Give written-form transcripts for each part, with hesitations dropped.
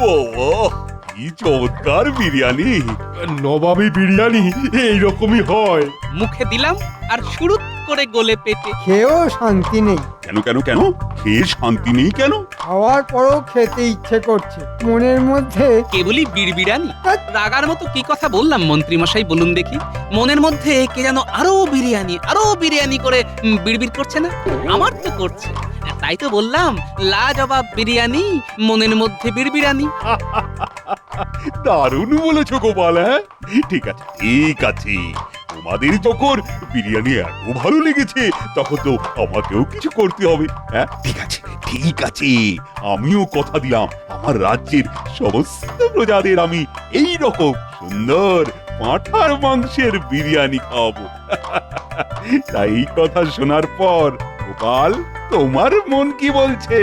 বাবা, কি চমৎকার বিরিয়ানি! নবাবী বিরিয়ানি এইরকমই হয়। মুখে দিলাম আর শুরুত করে গলে পেটে। খেয়েও শান্তি নেই, কেন কেন কেন? খেয়ে শান্তি নেই কেন? খাওয়ার পরও খেতে ইচ্ছে করছে। মনের মধ্যে কেবলই বিড়বিড়ানি। রাগার মতো কি কথা বললাম মন্ত্রী মশাই, বলুন দেখি? মনের মধ্যে কে যেন আরো বিরিয়ানি করে বিড়বিড় করছে না? আমার তো করছে। তাই তো বললাম, লাজবাব বিরিয়ানি, মনের মধ্যে বিড়বিড়ানি। দারুণ বলেছো গোপাল। হ্যাঁ, ঠিক আছে ঠিক আছে, তোমাদের যখন বিরিয়ানি এত ভালো লেগেছে তখন তো আমাকেও কিছু করতে হবে। হ্যাঁ, ঠিক আছে ঠিক আছে, আমিও কথা দিলাম আমার রাজ্যের সমস্ত প্রজাদের আমি এই রকম সুন্দর পাঁঠার মাংসের বিরিয়ানি খাওয়াবো। তাই কথা শোনার পর গোপাল, তোমার মন কি বলছে?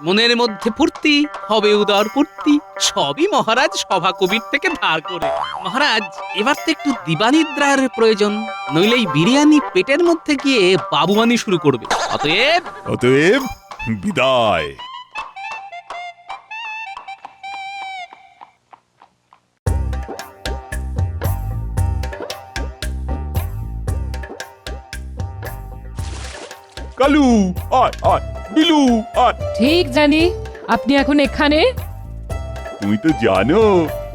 মনের মধ্যে ফুর্তি, হবে উদর পূর্তি, সবই মহারাজ সভা কবির থেকে ধার করে। মহারাজ, এবার তো একটু দিবানিদ্রার প্রয়োজন, নইলে এই বিরিয়ানি পেটের মধ্যে গিয়ে বাবুয়ানি শুরু করবে। অতএব বিদায়। কালু আয় আয়, বিলু আয়। ঠিক জানি আপনি এখন এখানে। তুমি তো জানো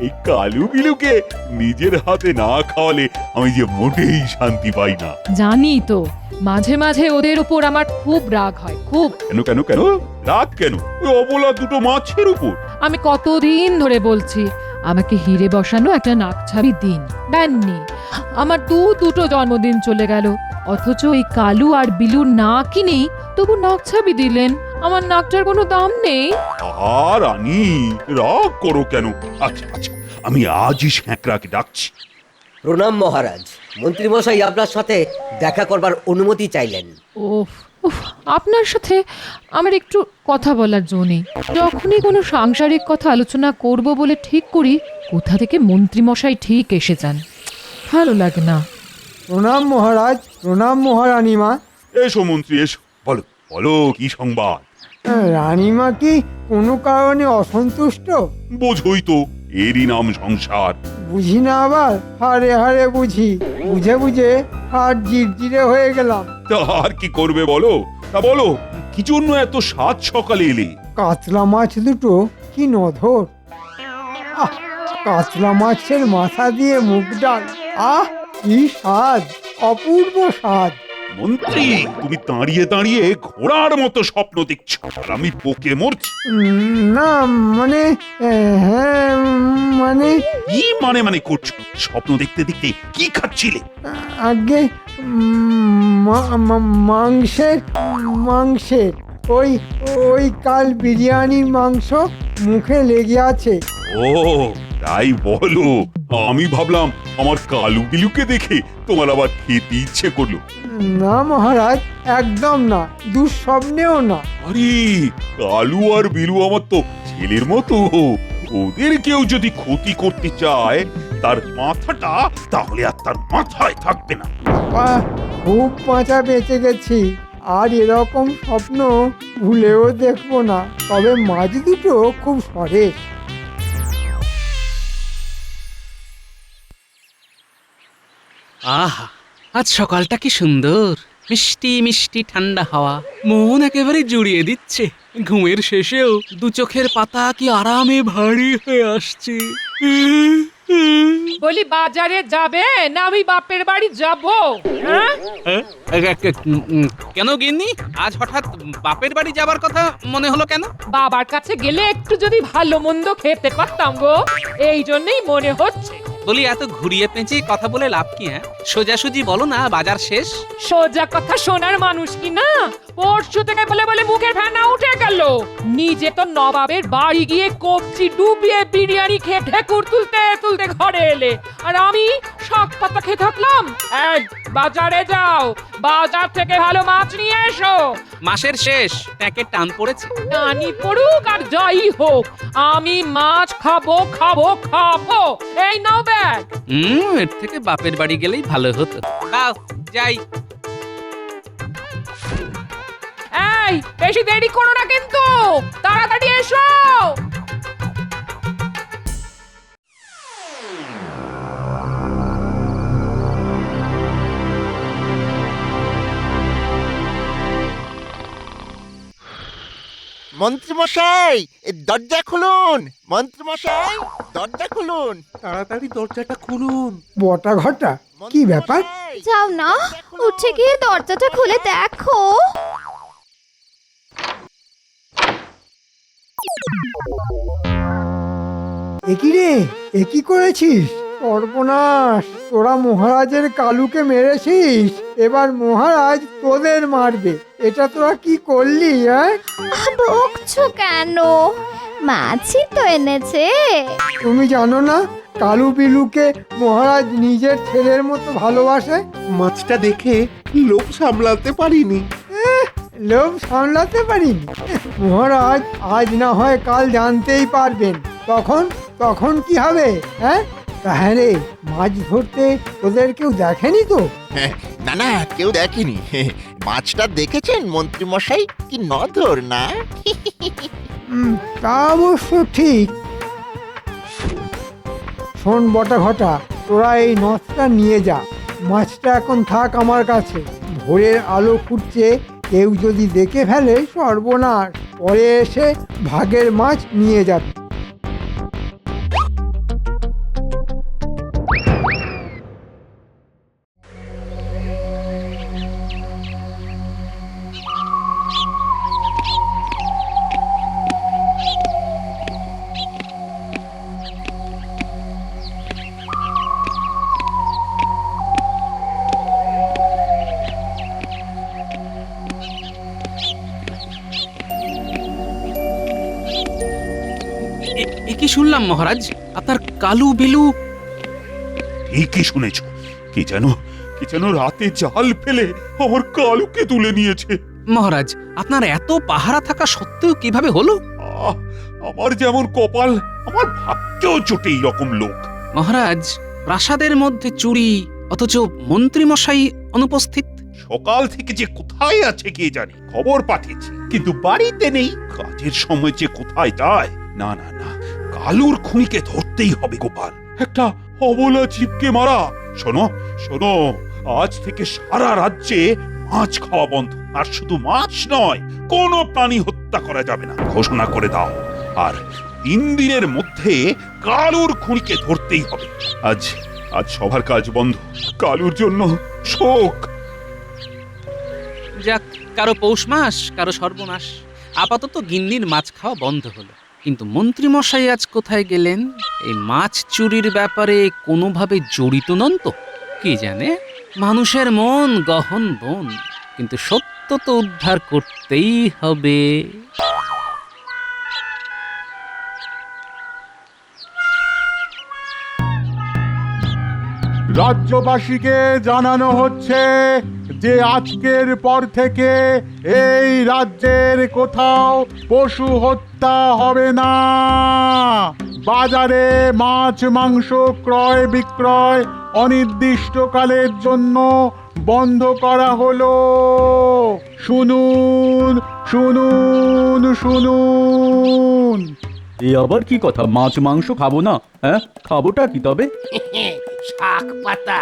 এই কালু বিলুকে নিজের হাতে না খাওয়ালে আমি যে মোটেই শান্তি পাই না। জানি তো, মাঝে মাঝে ওদের উপর আমার খুব রাগ হয়, খুব। কেন কেন কেন রাগ কেন? ওই অবলা দুটো মাছের উপর। আমি কতদিন ধরে বলছি আমাকে হিরে বসানো একটা নাকছাবি দিন, দেননি। আমার দুটো জন্মদিন চলে গেল, অথচ এই কালু আর বিলু না কিনেই তবু নাকছাবি দিলেন। আমার নাকটার কোনো দাম নেই। আর রানী, রাগ করো কেন? আচ্ছা আচ্ছা, আমি আজই শ্যাঁকড়াকে ডাকছি। প্রণাম মহারাজ, মন্ত্রীমশাই আপনার সাথে দেখা করবার অনুমতি চাইলেন। উফ উফ, আপনার সাথে আমার একটু কথা বলার জো নেই। যখনই কোনো সাংসারিক কথা আলোচনা করব বলে ঠিক করি, কোথা থেকে মন্ত্রীমশাই ঠিক এসে যান, ভালো লাগে না। প্রণাম মহারাজ, প্রণাম মহারানীমা। এসো মন্ত্রী এসো, বলো বলো কি সংবাদ? রানীমা কি কোনো কারণে অসন্তুষ্ট? বোঝই তো, এরই নাম সংসার। বুঝি না আবার হারে হারে বুঝি, বুঝে বুঝে আর জিরজিরে হয়ে গেলাম। তা আর কি করবে বলো? তা বলো, কি জন্য এত সাত সকালে এলে? কাতলা মাছ দুটো কি নধর! আহ, কাতলা মাছের মাথা দিয়ে মুগ ডাল, আহ কি স্বাদ, অপূর্ব স্বাদ। মন্ত্রী, তুমি দাঁড়িয়ে দাঁড়িয়ে ঘোড়ার মতো স্বপ্ন দেখছো আর আমি পোকে মরছি। না মানে হ্যাঁ মানে কি মানে করছো? স্বপ্ন দেখতে দেখতে কি খাচ্ছিলে? আগে মাংসের মাংসের ওই ওই কাল বিরিয়ানির মাংস মুখে লেগে আছে। ও তাই বলো, আমি ভাবলাম আমার কালু বিলুকে দেখে তোমার আবার খেতে ইচ্ছে করলো। না মহারাজ, একদম না, দুঃস্বপ্নেও না। আরে কালু আর বিলু আমার তো ছেলের মতো, ওদের কেউ যদি ক্ষতি করতে চায় তার মাথাটা তাহলে আর তার মাথায় থাকবে না। বাহ, খুব বাঁচা বেঁচে গেছি, আর এরকম স্বপ্ন ভুলেও দেখবো না। তবে মাছ দুটো খুব সরেস। আহা, আজ সকালটা কি সুন্দর, মিষ্টি মিষ্টি ঠান্ডা হাওয়া মন একেবারে জুড়িয়ে দিচ্ছে। ঘুমের শেষেও দু চোখের পাতা কি আরামে ভারী হয়ে আসছে। বলি বাজারে যাবে না আমি বাপের বাড়ি যাব? কেন গিন্নি, আজ হঠাৎ বাপের বাড়ি যাবার কথা মনে হলো কেন? বাবার কাছে গেলে একটু যদি ভালো মন্দ খেতে পারতাম গো, এই জন্যই মনে হচ্ছে। বলি, এত ঘুরিয়ে পেঁচিয়ে কথা বলে লাভ কি? সোজাসুজি বলো না, বাজার শেষ। সোজা কথা শোনার মানুষ কি না? পরশু থেকে বলে বলে মুখের ফেনা উঠে গেল। নিজে তো নবাবের বাড়ি গিয়ে কবজি ডুবিয়ে বিরিয়ানি খেয়ে ঢেকুর তুলতে তুলতে ঘরে এলে, আর আমি শাক পাতা খেয়ে থাকলাম। এই, বাজারে যাও, বাজার থেকে ভালো মাছ নিয়ে এসো। মাসের শেষ, ট্যাঁকের টান পড়েছে। টানি পড়ুক আর যাই হোক, আমি মাছ খাবো খাবো খাবো। এই নাও ব্যাগ। এর থেকে বাপের বাড়ি গেলেই ভালো হতো। দাও যাই। এই বেশি দেরি করো না কিন্তু, তাড়াতাড়ি এসো। মন্ত্রীমশাই দরজা খুলুন, মন্ত্রীমশাই দরজা খুলুন, তাড়াতাড়ি দরজাটা খুলুন। বটা ঘটা কি ব্যাপার? মন্ত্রীমশাই, যাও না, দরজা খুলুন। উঠে গিয়ে দরজাটা খুলে দেখো। একই রে, একই করেছিস? সর্বনাশ, তোরা মহারাজের কালুকে মেরেছিস, এবার মহারাজ তোদের মারবে। এটা তোরা কি করলি? হ্যাঁ, বকছো কেন? মাছই তো এনেছে। তুমি জানো না কালু বিলুকে মহারাজ নিজের ছেলের মতো ভালোবাসে? মাছটা দেখে লোভ সামলাতে পারিনি। লোভ সামলাতে পারিনি? মহারাজ আজ না হয় কাল জানতেই পারবেন। তখন তখন কি হবে? হ্যাঁ হ্যাঁ রে, মাছ ধরতে তোদের কেউ দেখেনি তো? না না, কেউ দেখেনি। মাছটা দেখেছেন মন্ত্রীমশাই, কি নধর না? তা অবশ্য ঠিক। শোন বটা ঘটা, তোরা এই নথটা নিয়ে যা। মাছটা এখন থাক আমার কাছে। ভোরের আলো ফুটছে, কেউ যদি দেখে ফেলে সর্বনাশ। পরে এসে ভাগের মাছ নিয়ে যাবে। এ কি শুনলাম মহারাজ, আপনার কালু বিলু? ঠিকই শুনেছ। কি যেন রাতে জাল ফেলে আমার কালুকে তুলে নিয়েছে। মহারাজ, আপনার এত পাহারা থাকা সত্ত্বেও কিভাবে হলো? আহ, আমার যেমন কপাল, আমার ভাগ্যেও জোটে এইরকম লোক। মহারাজ, প্রাসাদের মধ্যে চুরি, অথচ মন্ত্রীমশাই অনুপস্থিত। সকাল থেকে যে কোথায় আছে কে জানে, খবর পাঠিয়েছি কিন্তু বাড়িতে নেই। কাজের সময় যে কোথায় যায়। না না না, কালুর খুনিকে ধরতেই হবে গোপাল। একটা অবলা জীবকে মারা। শোনো শোনো, আজ থেকে সারা রাজ্যে মাছ খাওয়া বন্ধ। আর শুধু মাছ নয়, কোনো প্রাণী হত্যা করা যাবে না ঘোষণা করে দাও। আর 3 দিনের মধ্যে কালুর খুনিকে ধরতেই হবে। আজ আজ সবার কাজ বন্ধ। কালুর জন্য শোক। যাক, কারো পৌষ মাস, কারো সর্বনাশ। আপাতত গিন্নির মাছ খাওয়া বন্ধ হলো। কিন্তু মন্ত্রীমশাই আজ কোথায় গেলেন? এই মাছ চুরির ব্যাপারে কোনোভাবে জড়িত নন তো? কি জানে, মানুষের মন গহন বন, কিন্তু সত্য তো উদ্ধার করতেই হবে। রাজ্যবাসীকে জানানো হচ্ছে যে আজকের পর থেকে এই রাজ্যের কোথাও পশু হত্যা হবে না। বাজারে মাছ মাংস ক্রয় বিক্রয় অনির্দিষ্টকালের জন্য বন্ধ করা হলো। শুনুন শুনুন শুনুন। এ আবার কি কথা? মাছ মাংস খাবো না? হ্যাঁ, খাবোটা কি তবে? শাক পাতা।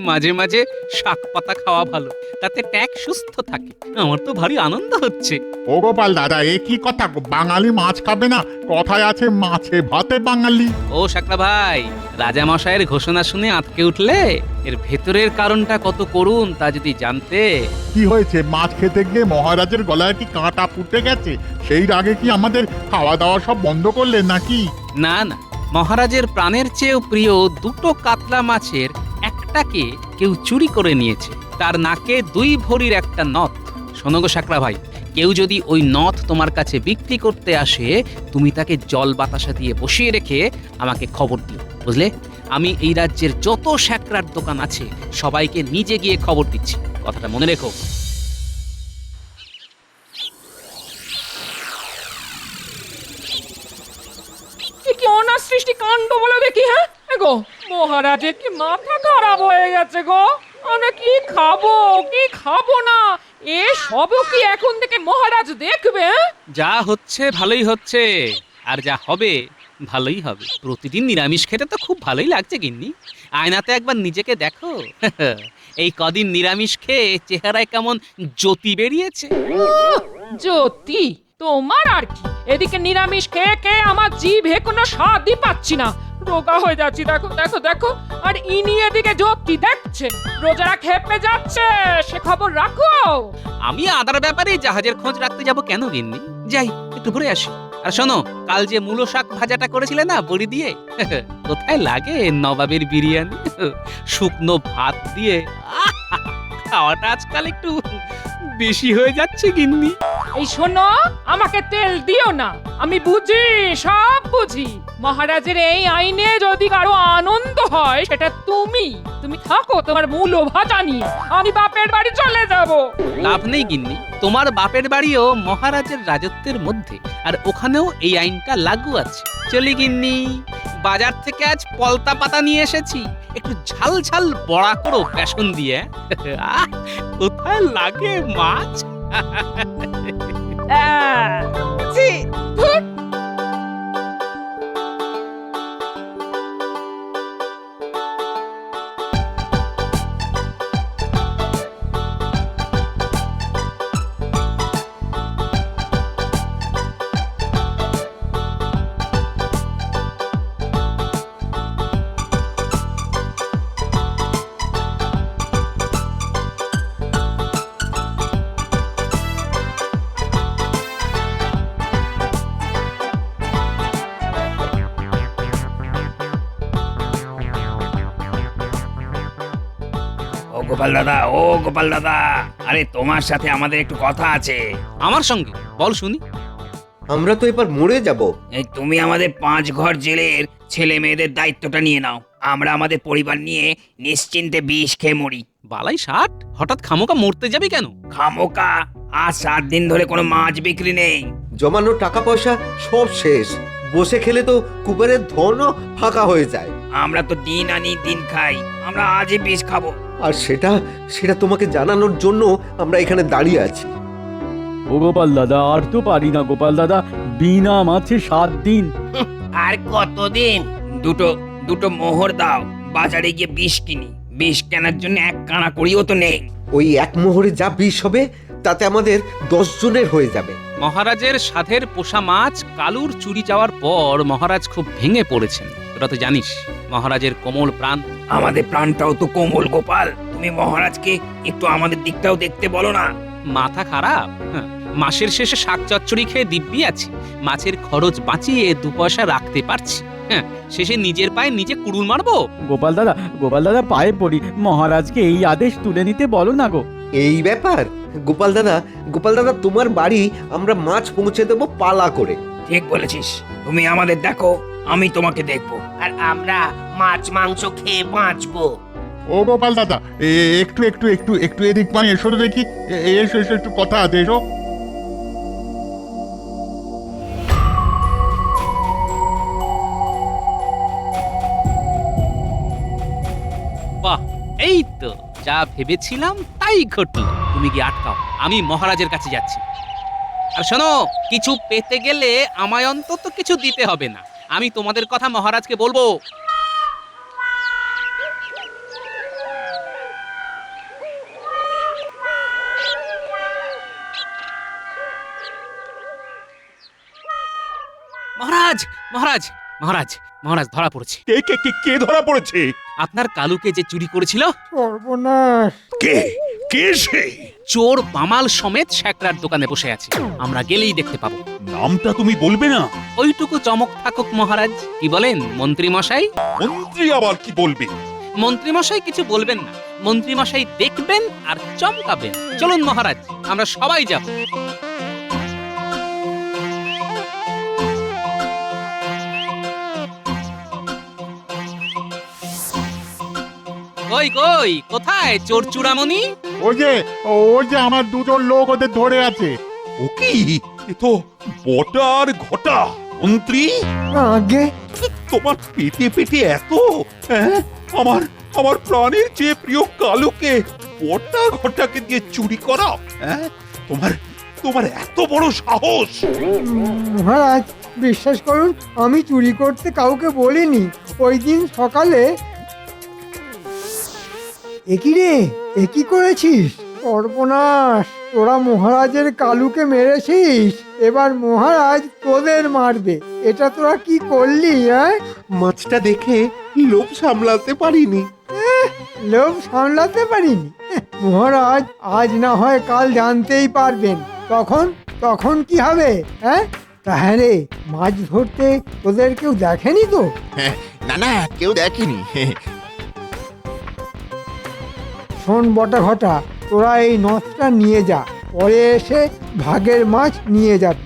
মাঝে মাঝে শাক পাতা খাওয়া ভালো, তাতে ট্যাক সুস্থ থাকে। আমার তো ভারী আনন্দ হচ্ছে। ও গোপাল দাদা, এ কি কথা? বাঙালি মাছ খাবে না? কথায় আছে মাছে ভাতে বাঙালি। ও শাকরা ভাই, রাজা মশাইয়ের ঘোষণা শুনে আঁতকে উঠলে? এর ভেতরের কারণটা কত করুন তা যদি জানতে। কি হয়েছে? মাছ খেতে গিয়ে মহারাজের গলায় কি কাঁটা ফুটে গেছে? সেই রাগে কি আমাদের খাওয়া দাওয়া সব বন্ধ করলেন নাকি? না না, মহারাজের প্রাণের চেয়েও প্রিয় 2টো কাতলা মাছের একটাকে কেউ চুরি করে নিয়েছে। তার নাকে 2 ভরির একটা নথ। শোনো গো শাকরা ভাই, কেউ যদি ওই নথ তোমার কাছে বিক্রি করতে আসে, তুমি তাকে জল বাতাসা দিয়ে বসিয়ে রেখে আমাকে খবর দিও, বুঝলে? আমি এই রাজ্যের যত শ্যাকরার দোকান আছে সবাইকে নিজে গিয়ে খবর দিচ্ছি, কথাটা মনে রেখো। কি অনার সৃষ্টি কাণ্ড বলো দেখি। হ্যাঁ, গো মহারাজের কি মাথা খারাপ হয়ে গেছে গো? আমরা কি খাবো কি খাবো না এ সবও কি এখন থেকে মহারাজ দেখবে? যা হচ্ছে ভালোই হচ্ছে, আর যা হবে ভালোই হবে। প্রতিদিন নিরামিষ খেতে তো খুব ভালোই লাগছে গিন্নি। আয়নাতে একবার নিজেকে দেখো। এই কদিন নিরামিষ খেয়ে চেহারায় কেমন জ্যোতি বেরিয়েছে। জ্যোতি তোমার আর কি, এদিকে নিরামিষ খেয়ে খেয়ে আমার জিভে কোনো স্বাদই পাচ্ছি না, রোগা হয়ে যাচ্ছি। দেখো দেখো দেখো, আর ইনি এদিকে জ্যোতি দেখছে, রোজারা খেপে যাচ্ছে, সে খবর রাখো। আমি আদার ব্যাপারে জাহাজের খোঁজ রাখতে যাব কেন গিন্নি? যাই একটু ঘুরে আসি। আর শোনো, কাল যে মূলো শাক ভাজাটা করেছিলে না বড়ি দিয়ে, কোথায় লাগে নবাবের বিরিয়ানি শুকনো ভাত দিয়ে। খাওয়াটা আজকাল একটু বেশি হয়ে যাচ্ছে গিন্নি। এই শোনো, আমাকে তেল দিও না, আমি বুঝি সব বুঝি। মহারাজের এই আইনে যদি কারো আনন্দ হয় সেটা তুমি থাকো তোমার মূল ভাজা নিয়ে, আমি বাপের বাড়ি চলে যাব। লাভ নেই গিন্নি, তোমার বাপের বাড়িও মহারাজের রাজত্বের মধ্যে, আর ওখানেও এই আইনটা লাগু আছে। চলি গিন্নি, বাজার থেকে আজ পলতা পাতা নিয়ে এসেছি, একটু ঝাল ঝাল বড়া করো বেসন দিয়ে। আহ, কোথায় লাগে মাছ। ছি, ধুর। ও গোপাল দাদা, ও গোপাল দাদা, আরে তোমার সাথে আমাদের একটু কথা আছে। আমার সঙ্গে বল শুনি। আমরা তো এবার মরে যাব। এই তুমি আমাদের 5 ঘর জেলের ছেলে মেয়েদের দায়িত্বটা নিয়ে নাও, আমরা আমাদের পরিবার নিয়ে নিশ্চিন্তে বিষ খেয়ে মরি। বালাই ষাট, হঠাৎ খামোকা মরতে যাবি কেন? খামোকা, আজ 7 দিন ধরে কোনো মাছ বিক্রি নেই। জমানো টাকা পয়সা সব শেষ, বসে খেলে তো কুবেরের ধনও ফাঁকা হয়ে যায়। আমরা তো দিন আনি দিন খাই, আমরা আজই বিষ খাবো। আর সেটা তোমাকে জানানোর জন্য আমরা এখানে দাঁড়িয়ে আছি। ও গোপাল দাদা, আর তো পারি না গোপাল দাদা, বিনা মাছে 7 দিন। আর কতদিন? দুটো মোহর দাও, বাজারে গিয়ে বিষ কিনি। বিষ কেনার জন্য 1 কানা করিও তো নেই। ওই এক মোহরে যা বিষ হবে তাতে আমাদের 10 জনের হয়ে যাবে। মহারাজের সাধের পোষা মাছ কালুর চুরি যাওয়ার পর মহারাজ খুব ভেঙে পড়েছেন। তোরা তো জানিস মহারাজের কোমল প্রাণ। আমাদের প্রাণটাও তো কোমল গোপাল, তুমি মহারাজকে একটু আমাদের দিকটাও দেখতে বলো না। মাথা খারাপ? হ্যাঁ, মাসের শেষে শাক চচ্চড়ি খেয়ে দিব্যি আছি, মাছের খরচ বাঁচিয়ে 2 পয়সা রাখতে পারছি। হ্যাঁ, শেষে নিজের পায়ে নিজে কুড়ুল মারবো? গোপাল দাদা পায়ে পড়ি, মহারাজকে এই আদেশ তুলে নিতে বলো না গো। এই ব্যাপার গোপাল দাদা তোমার বাড়ি আমরা মাছ পৌঁছে দেবো পালা করে। ঠিক বলেছিস, তুমি আমাদের দেখো, আমি তোমাকে দেখবো, আর আমরা মাছ মাংস খেয়ে বাঁচবো। ও গোপাল দাদা, একটু এদিক মানে এসো তো দেখি। এসো একটু কথা আছে, এসো। বাহ, এই তো যা ভেবেছিলাম তাই ঘটলো। তুমি কি আটকাও, আমি মহারাজের কাছে যাচ্ছি। আর শোনো, কিছু পেতে গেলে আমায় অন্তত কিছু দিতে হবে না, আমি তোমাদের কথা মহারাজকে বলবো। মহারাজ মহারাজ মহারাজ মহারাজ, ধরা পড়েছে। কে ধরা পড়েছে? আপনার কালুকে যে চুরি করেছিল। সর্বনাশ! কে সে? চোর বামাল সমেত শ্যাকরার দোকানে বসে আছে, আমরা গেলেই দেখতে পাবো। নামটা তুমি বলবে না? ওইটুকু চমক থাকুক মহারাজ। কি বলেন মন্ত্রী মশাই? মন্ত্রী আবার কি বলবে? মন্ত্রী মশাই কিছু বলবেন না, মন্ত্রী মশাই দেখবেন আর চমকাবেন। চলুন মহারাজ, আমরা সবাই যাব। কই কোথায় চোর চূড়ামণি? ওই যে আমার 2জন লোক ওদের ধরে আছে। ও কি, এ তো বটার ঘটা। মন্ত্রী আগে তোমার পেটে পেটে এত, হ্যাঁ? আমার আমার প্রাণের চেয়ে প্রিয় কালুকে বটা ঘটাকে দিয়ে চুরি করা, হ্যাঁ? তোমার তোমার এত বড় সাহস! মহারাজ বিশ্বাস করুন, আমি চুরি করতে কাউকে বলিনি। ওই দিন সকালে একই রে, একই করেছিস? সর্বনাশ, তোরা মহারাজের কালুকে মেরেছিস, এবার মহারাজ তোদের মারবে। এটা তোরা কি করলি? হ্যাঁ, মাছটা দেখে লোভ সামলাতে পারিনি। লোভ সামলাতে পারিনি? মহারাজ আজ না হয় কাল জানতেই পারবেন। তখন তখন কি হবে? হ্যাঁ, তা হ্যাঁ রে, মাছ ধরতে তোদের কেউ দেখেনি তো? না না, কেউ দেখেনি। শোন বটা ঘটা, তোরা এই নথটা নিয়ে যা, পরে এসে ভাগের মাছ নিয়ে যাবি।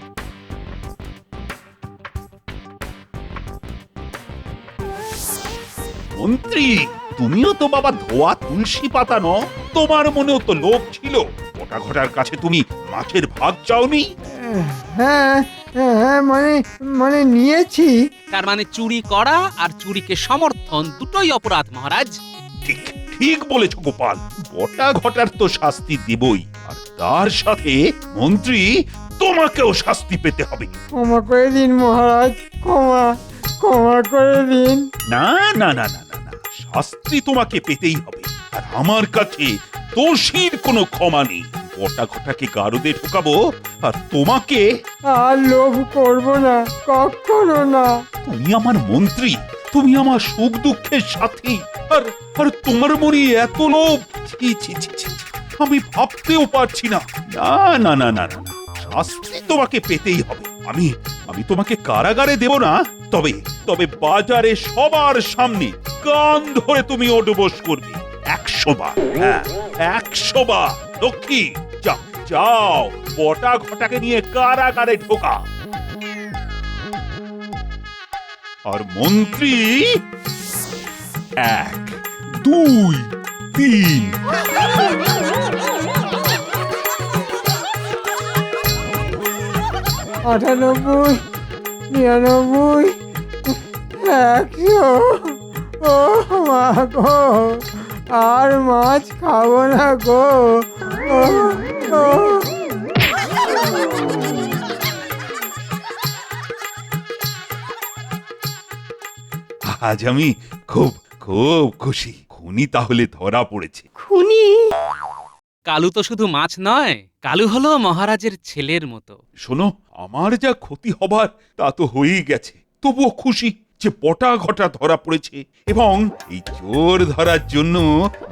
মন্ত্রী, তুমিও তো বাবা ধোয়া তুলসী পাতা ন, তোমার মনেও তো লোভ ছিল। বটা ঘটার কাছে তুমি মাছের ভাগ চাওনি? হ্যাঁ হ্যাঁ, মানে মানে নিয়েছি। তার মানে চুরি করা আর চুরিকে সমর্থন দুটোই অপরাধ মহারাজ। ঠিক ঠিক বলেছ গোপাল, বটা ঘটার তো শাস্তি দেবই, আর তার সাথে মন্ত্রী তোমাকেও শাস্তি পেতে হবে। ক্ষমা করে দিন মহারাজ, ক্ষমা ক্ষমা করে দিন। না না না না না না, শাস্তি তোমাকে পেতেই হবে। আর আমার কাছে দোষীর কোনো ক্ষমা নেই। বটা ঘটাকে গারদে ঢোকাবো, আর তোমাকে। আর লোভ করব না, কখনো না। তুমি আমার মন্ত্রী, তুমি আমার সুখ দুঃখের সাথী, আর আর তোমার মনে এত লোভ! ছি ছি ছি ছি, আমি ভাবতেও পারছি না। না না না না না, শাস্তি তোমাকে পেতেই হবে। আমি আমি তোমাকে কারাগারে দেব না, তবে তবে বাজারে সবার সামনে কান ধরে তুমি ওঠবোস করবে 100 বার। হ্যাঁ, 100 বার। লক্ষ্মী, যাও যাও, বটা ঘটাকে নিয়ে কারাগারে ঢোকা। আর মন্ত্রী 1 2 3। 98, 99, 100। ও মা গো, আর মাছ খাবো না গো। ও, ও। আজ আমি খুব খুব খুশি, খুনি তাহলে ধরা পড়েছে। খুনি? কালু তো শুধু মাছ নয়, কালু হলো মহারাজের ছেলের মতো। শোনো, আমার যা ক্ষতি হবার তা তো হয়েই গেছে, তবুও খুশি যে বটা ঘটা ধরা পড়েছে, এবং এই চোর ধরার জন্য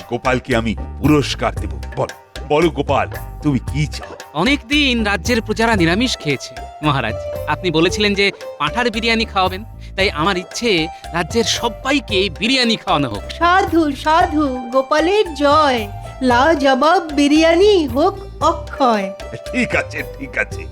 গোপালকে আমি পুরস্কার দেব। বলো বলো গোপাল, তুমি কি চাও? অনেকদিন রাজ্যের প্রজারা নিরামিষ খেয়েছে মহারাজ। আপনি বলেছিলেন যে পাঁঠার বিরিয়ানি খাওয়াবেন, তাই আমার ইচ্ছে রাজ্যের সবাইকে বিরিয়ানি খাওয়ানো হোক। সাধু সাধু, গোপালের জয়। লাজবাব বিরিয়ানি হোক অক্ষয়। ঠিক আছে ঠিক আছে,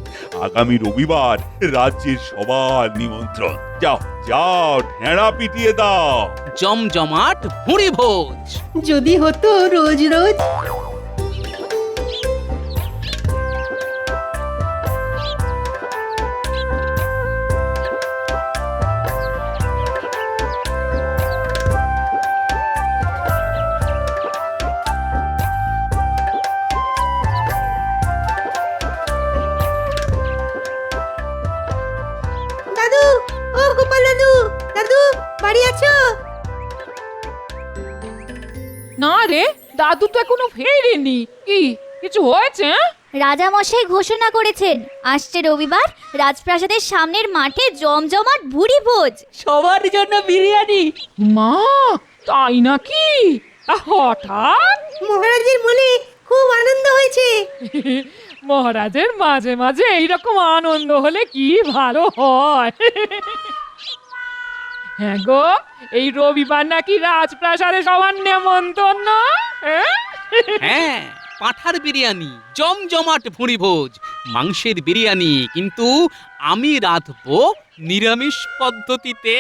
আগামী রবিবার রাজ্যের সবার নিমন্ত্রণ। যাও যাও, ঢেঁড়া পিটিয়ে দাও। জমজমাট ভুঁড়ি ভোজ। যদি হতো রোজ রোজ। দাদু, ও গোপাল দাদু, দাদু বাড়ি আছো? না রে, দাদু তো এখনো ফেরেনি। কি কিছু হয়েছে? রাজামশাই ঘোষণা করেছেন আসছে রবিবার রাজপ্রাসাদের সামনের মাঠে জমজমাট ভুরি ভোজ। সবার জন্য বিরিয়ানি। মা, তাই নাকি? হঠাৎ মহারাজের মনে খুব আনন্দ হয়েছে। মহারাজের মাঝে মাঝে এইরকম আনন্দ হলে কি ভালো হয়। হ্যাঁ গো, এই রবিবার নাকি রাজপ্রাসাদে সবার নেমন্তন্ন। হ্যাঁ, পাঁঠার বিরিয়ানি, জমজমাট ভুঁড়ি ভোজ, মাংসের বিরিয়ানি, কিন্তু আমি রাঁধবো নিরামিষ পদ্ধতিতে।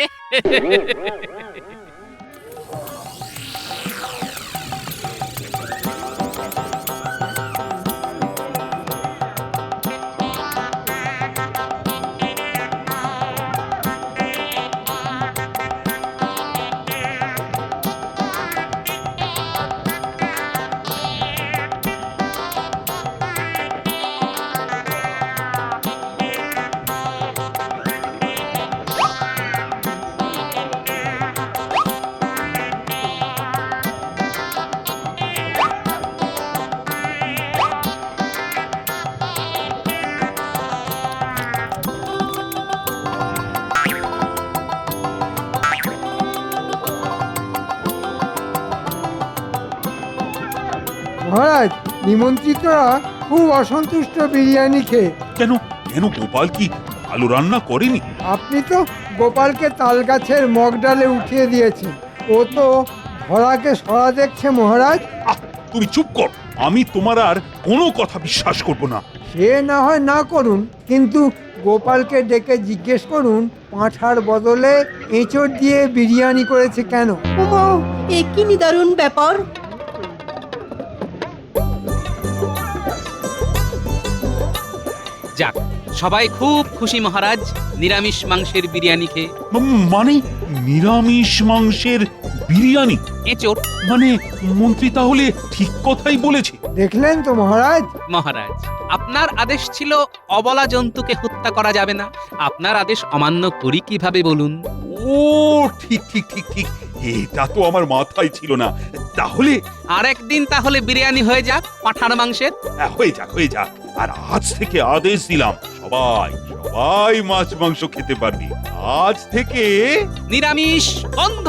মহারাজ নিমন্ত্রিতরা খুব অসন্তুষ্ট বিরিয়ানি খেয়ে। কেন কেন গোপাল কি ভালো রান্না করেনি? আপনি তো গোপালকে তাল গাছের মগ ডালে উঠিয়ে দিয়েছেন, ও তো ধরাকে সরা দেখছে মহারাজ। আহ, তুমি চুপ কর, আমি তোমার আর কোনো কথা বিশ্বাস করব না। সে না হয় না করুন, কিন্তু গোপালকে ডেকে জিজ্ঞেস করুন পাঁঠার বদলে এঁচড় দিয়ে বিরিয়ানি করেছে কেন। ওমা, এ কি নিদারুণ ব্যাপার! যাক, সবাই খুব খুশি মহারাজ নিরামিষ মাংসের বিরিয়ানি খেয়ে। মানে নিরামিষ মাংসের বিরিয়ানি? এঁচোড়। মানে মন্ত্রী তাহলে ঠিক কথাই বলেছে। দেখলেন তো মহারাজ। মহারাজ, আপনার আদেশ ছিল অবলা জন্তুকে হত্যা করা যাবে না। আপনার আদেশ অমান্য করি কিভাবে বলুন? ও ঠিক ঠিক ঠিক ঠিক, এটা তো আমার মাথায় ছিল না। তাহলে আরেকদিন তাহলে বিরিয়ানি হয়ে যাক পাঁঠার মাংসের। হয়ে যাক হয়ে যাক। আর আজ থেকে আদেশ দিলাম, সবাই সবাই মাছ মাংস খেতে পারবি। আজ থেকে নিরামিষ বন্ধ।